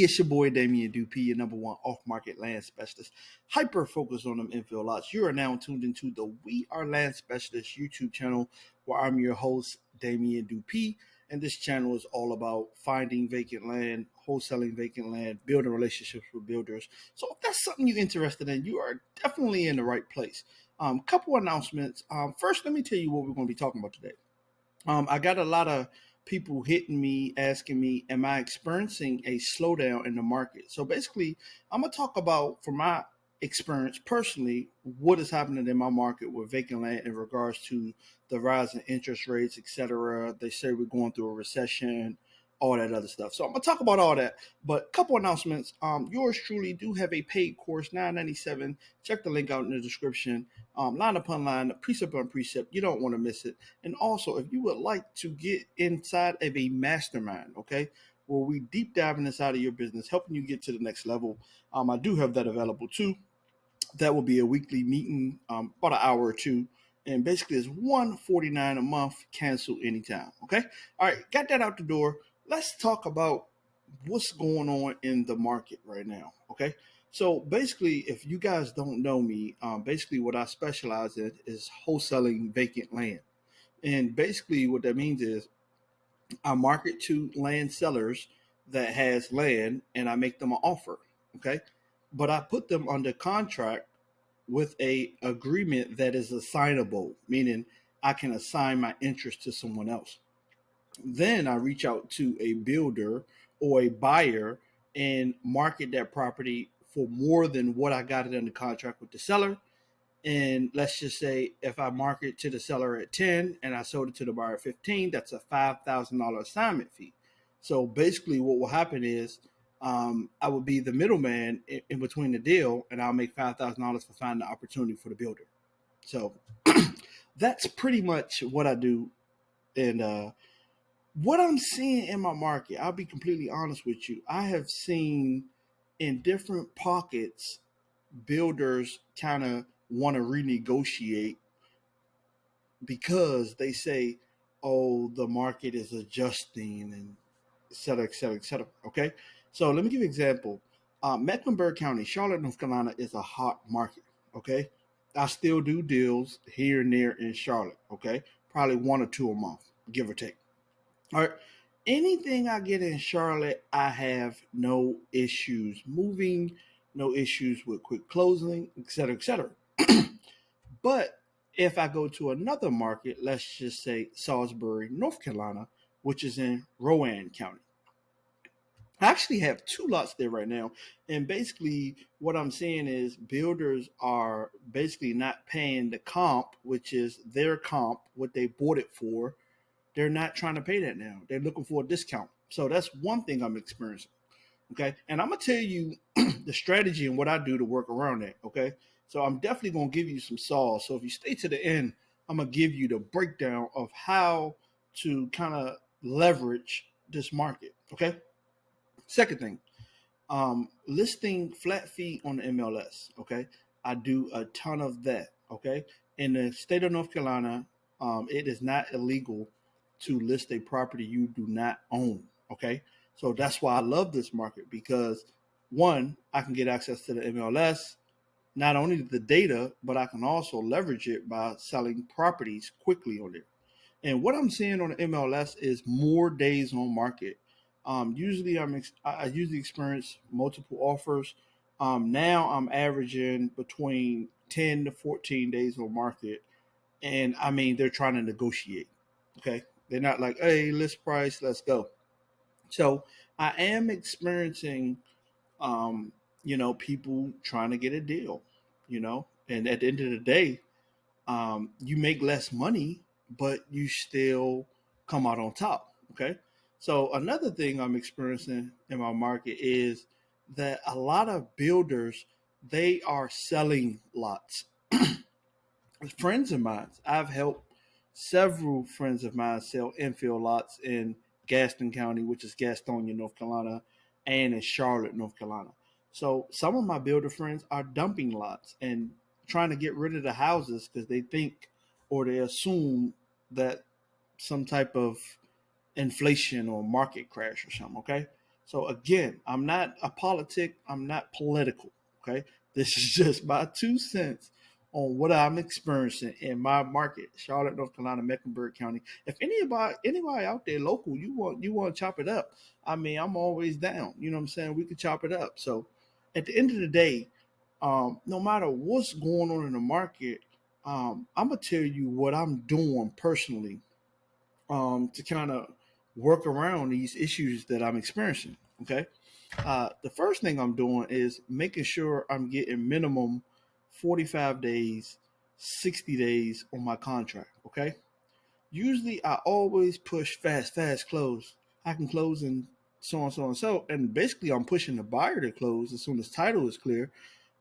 it's your boy Damien Dupee, your number one off-market land specialist, hyper focused on them infill lots. You are now tuned into the We Are Land Specialists YouTube channel, where I'm your host, Damien Dupee, and this channel is all about finding vacant land, wholesaling vacant land, building relationships with builders. So if that's something you're interested in, you are definitely in the right place. Couple announcements. First, let me tell you what we're going to be talking about today. I got a lot of people hitting me asking me, am I experiencing a slowdown in the market? So basically, I'm going to talk about, from my experience personally, what is happening in my market with vacant land in regards to the rise in interest rates, etc. They say we're going through a recession, all that other stuff. So I'm going to talk about all that. But a couple announcements. Yours truly do have a paid course, $9.97. Check the link out in the description. Line upon line, precept on precept. You don't want to miss it. And also, if you would like to get inside of a mastermind, okay, where we deep dive inside of your business, helping you get to the next level, I do have that available too. That will be a weekly meeting, about an hour or two. And basically, it's $149 a month, cancel anytime. Okay. All right. Got that out the door. Let's talk about what's going on in the market right now. Okay. So basically, if you guys don't know me, basically what I specialize in is wholesaling vacant land. And basically what that means is I market to land sellers that has land and I make them an offer. Okay. But I put them under contract with a agreement that is assignable, meaning I can assign my interest to someone else. Then I reach out to a builder or a buyer and market that property for more than what I got it under contract with the seller. And let's just say if I market to the seller at 10 and I sold it to the buyer at 15, that's a $5,000 assignment fee. So basically what will happen is I would be the middleman in between the deal, and I'll make $5,000 for finding the opportunity for the builder. So that's pretty much what I do. And what I'm seeing in my market, I'll be completely honest with you. I have seen in different pockets, builders kind of want to renegotiate because they say, oh, the market is adjusting and et cetera, et cetera, et cetera. Okay. So let me give you an example. Mecklenburg County, Charlotte, North Carolina is a hot market. Okay. I still do deals here and there in Charlotte. Okay. Probably one or two a month, give or take. All right. Anything I get in Charlotte, I have no issues moving, no issues with quick closing, et cetera, et cetera. But if I go to another market, let's just say Salisbury, North Carolina, which is in Rowan County, I actually have two lots there right now. And basically, what I'm seeing is builders are basically not paying the comp, which is their comp, what they bought it for. They're not trying to pay that now. They're looking for a discount. So that's one thing I'm experiencing. Okay. And I'm going to tell you the strategy and what I do to work around that. Okay. So I'm definitely going to give you some saws. So if you stay to the end, I'm going to give you the breakdown of how to kind of leverage this market. Okay. Second thing, listing flat fee on the MLS. Okay. I do a ton of that. Okay. In the state of North Carolina, it is not illegal to list a property you do not own. Okay. So that's why I love this market, because one, I can get access to the MLS, not only the data, but I can also leverage it by selling properties quickly on there. And what I'm seeing on the MLS is more days on market. Usually I usually experience multiple offers. Now I'm averaging between 10 to 14 days on market. And I mean, they're trying to negotiate. Okay. They're not like, hey, list price, let's go. So I am experiencing, people trying to get a deal, and at the end of the day, you make less money, but you still come out on top. Okay. So another thing I'm experiencing in my market is that a lot of builders, they are selling lots. Friends of mine, I've helped several friends of mine sell infill lots in Gaston County, which is Gastonia, North Carolina, and in Charlotte, North Carolina. So some of my builder friends are dumping lots and trying to get rid of the houses because they think, or they assume, that some type of inflation or market crash or something. Okay. So again, I'm not a politic, I'm not political. Okay. This is just my 2 cents on what I'm experiencing in my market, Charlotte, North Carolina, Mecklenburg County. If anybody out there local, you want to chop it up. I mean, I'm always down. You know what I'm saying? We could chop it up. So at the end of the day, no matter what's going on in the market, I'm gonna tell you what I'm doing personally to kind of work around these issues that I'm experiencing. Okay. The first thing I'm doing is making sure I'm getting minimum 45 days, 60 days on my contract. Okay. Usually I always push fast, fast close. I can close in so on, so on, so. And basically I'm pushing the buyer to close as soon as title is clear.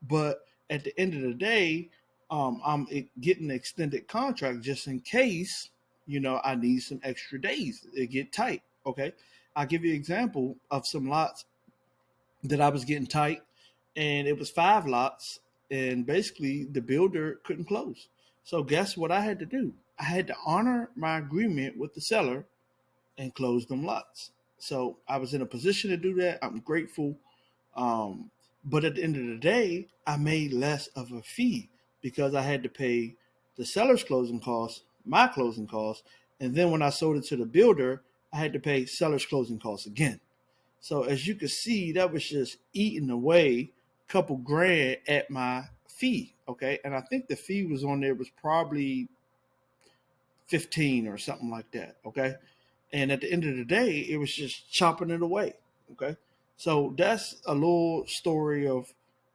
But at the end of the day, I'm getting an extended contract just in case, I need some extra days. It get tight. Okay. I'll give you an example of some lots that I was getting tight, and it was 5 lots, and basically the builder couldn't close. So guess what I had to do? I had to honor my agreement with the seller and close them lots. So I was in a position to do that. I'm grateful. Um, but at the end of the day, I made less of a fee because I had to pay the seller's closing costs, my closing costs, and then when I sold it to the builder, I had to pay seller's closing costs again. So as you can see, that was just eating away a couple grand at my fee. Okay. And I think the fee was on there was probably 15 or something like that. Okay. And at the end of the day, it was just chopping it away. Okay. So that's a little story of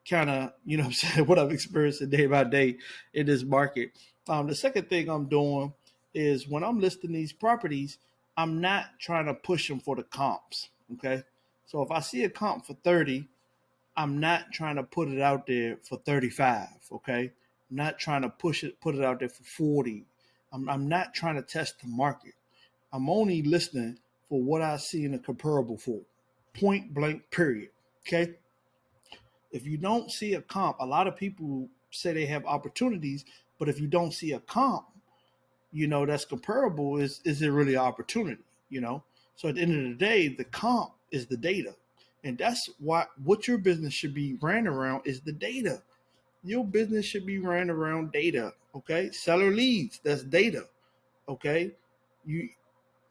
kind of, what I'm saying, what I'm experiencing day by day in this market. The second thing I'm doing is when I'm listing these properties, I'm not trying to push them for the comps. Okay. So if I see a comp for 30, I'm not trying to put it out there for 35. Okay. I'm not trying to put it out there for 40. I'm not trying to test the market. I'm only listening for what I see in a comparable for. Point blank, period. Okay. If you don't see a comp, a lot of people say they have opportunities, but if you don't see a comp, that's comparable, is it really an opportunity? So at the end of the day, the comp is the data. And that's what your business should be ran around is the data. Your business should be ran around data. Okay. Seller leads, that's data. Okay. You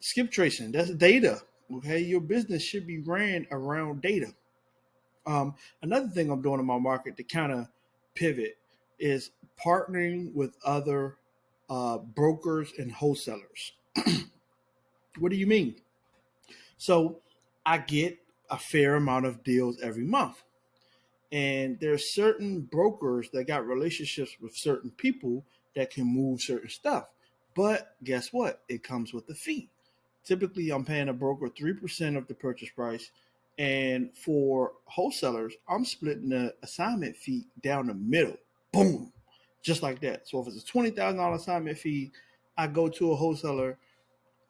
skip tracing, that's data. Okay. Your business should be ran around data. Another thing I'm doing in my market to kind of pivot is partnering with other brokers and wholesalers. What do you mean? So I get a fair amount of deals every month. And there's certain brokers that got relationships with certain people that can move certain stuff. But guess what? It comes with a fee. Typically, I'm paying a broker 3% of the purchase price. And for wholesalers, I'm splitting the assignment fee down the middle. Boom. Just like that. So if it's a $20,000 assignment fee, I go to a wholesaler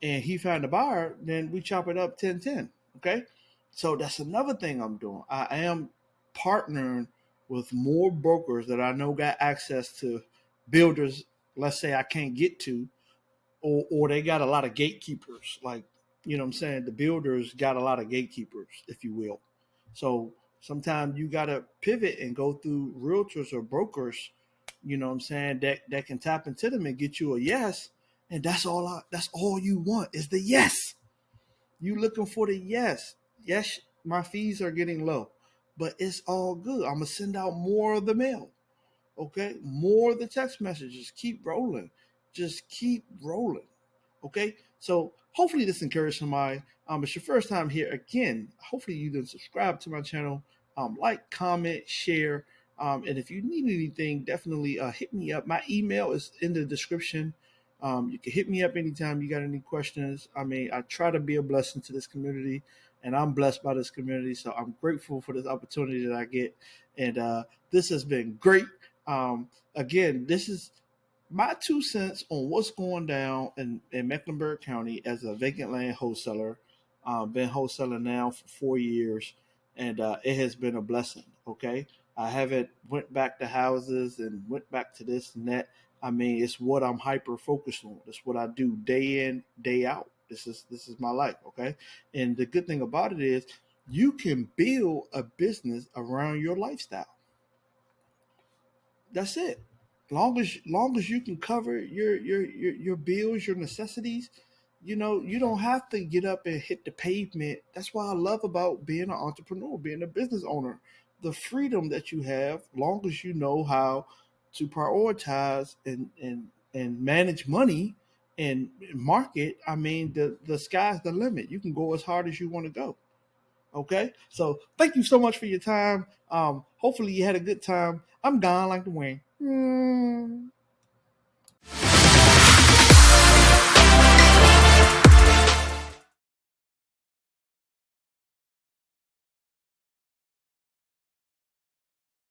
and he found a buyer, then we chop it up 10-10. Okay. So that's another thing I'm doing. I am partnering with more brokers that I know got access to builders, let's say I can't get to, or they got a lot of gatekeepers. Like, what I'm saying? The builders got a lot of gatekeepers, if you will. So sometimes you got to pivot and go through realtors or brokers, what I'm saying, that can tap into them and get you a yes. And that's all you want is the yes. You looking for the yes. Yes, my fees are getting low, but it's all good. I'm gonna send out more of the mail. Okay, more of the text messages. Keep rolling. Just keep rolling. Okay, so hopefully this encouraged somebody. It's your first time here again. Hopefully you didn't subscribe to my channel. Like, comment, share. And if you need anything, definitely hit me up. My email is in the description. You can hit me up anytime you got any questions. I mean, I try to be a blessing to this community, and I'm blessed by this community. So I'm grateful for this opportunity that I get. And this has been great. Again, this is my 2 cents on what's going down in Mecklenburg County as a vacant land wholesaler. Been wholesaling now for 4 years, and it has been a blessing. Okay, I haven't went back to houses and went back to this and that. I mean, it's what I'm hyper focused on. It's what I do day in, day out. This is my life. Okay, and the good thing about it is you can build a business around your lifestyle. That's it. Long as you can cover your bills, your necessities, you don't have to get up and hit the pavement. That's what I love about being an entrepreneur, being a business owner. The freedom that you have, long as you know how to prioritize and manage money and market. I mean, the sky's the limit. You can go as hard as you want to go. Okay, so thank you so much for your time. Hopefully you had a good time. I'm gone like the wind.